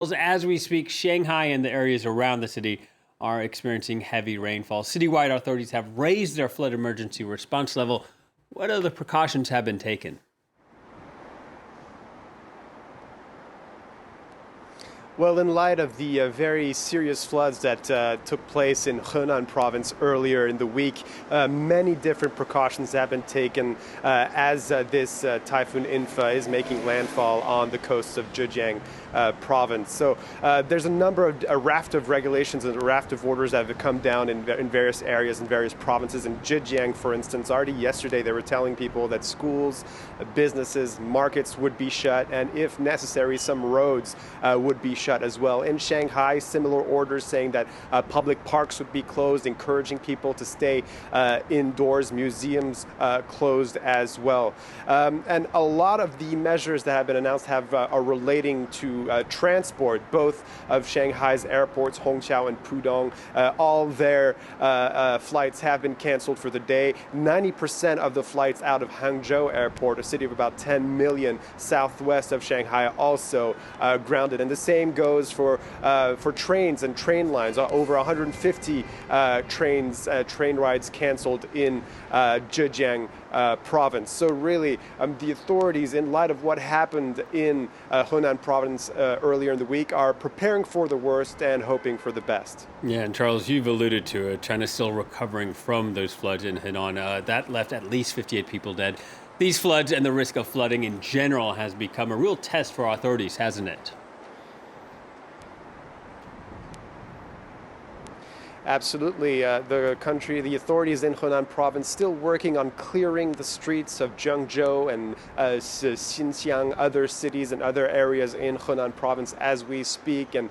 As we speak, Shanghai and the areas around the city are experiencing heavy rainfall. Citywide authorities have raised their flood emergency response level. What other precautions have been taken? Well, in light of the very serious floods that took place in Henan province earlier in the week, many different precautions have been taken as this Typhoon In-fa is making landfall on the coast of Zhejiang province. So there's a raft of regulations and a raft of orders that have come down in various areas in various provinces. In Zhejiang, for instance, already yesterday they were telling people that schools, businesses, markets would be shut, and if necessary, some roads would be shut as well. In Shanghai, similar orders saying that public parks would be closed, encouraging people to stay indoors, museums closed as well. And a lot of the measures that have been announced are relating to transport, both of Shanghai's airports, Hongqiao and Pudong. All their flights have been canceled for the day. 90% of the flights out of Hangzhou Airport, a city of about 10 million southwest of Shanghai, also grounded. And the same goes for trains and train lines. Over 150 train rides canceled in Zhejiang province. So really, the authorities, in light of what happened in Henan province earlier in the week, are preparing for the worst and hoping for the best. Yeah, and Charles, you've alluded to it. China's still recovering from those floods in Henan. That left at least 58 people dead. These floods and the risk of flooding in general has become a real test for authorities, hasn't it? Absolutely. The authorities in Henan province still working on clearing the streets of Zhengzhou and Xinjiang, other cities and other areas in Henan province as we speak. And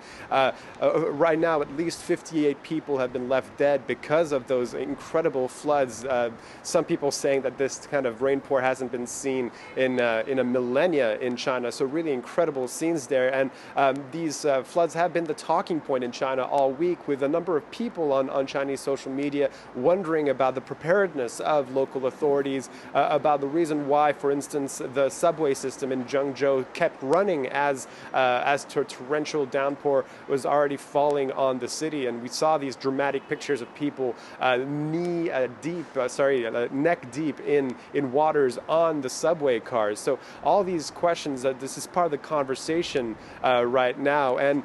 right now, at least 58 people have been left dead because of those incredible floods. Some people saying that this kind of rainpour hasn't been seen in a millennia in China. So really incredible scenes there. And these floods have been the talking point in China all week, with a number of people on Chinese social media wondering about the preparedness of local authorities, about the reason why, for instance, the subway system in Zhengzhou kept running as torrential downpour was already falling on the city. And we saw these dramatic pictures of people neck deep in waters on the subway cars. So all these questions, this is part of the conversation right now. And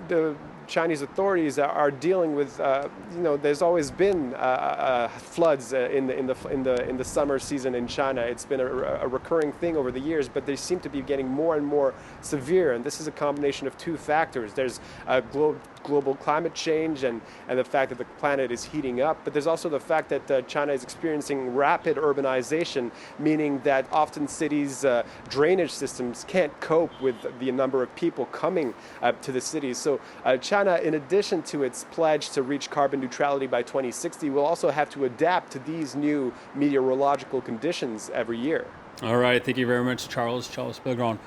the Chinese authorities are dealing with, there's always been floods in the summer season in China. It's been a recurring thing over the years, but they seem to be getting more and more severe. And this is a combination of two factors. There's global climate change and the fact that the planet is heating up, but there's also the fact that China is experiencing rapid urbanization, meaning that often cities' drainage systems can't cope with the number of people coming to the cities. So China, in addition to its pledge to reach carbon neutrality by 2060, will also have to adapt to these new meteorological conditions every year. All right. Thank you very much, Charles. Charles Pellegrin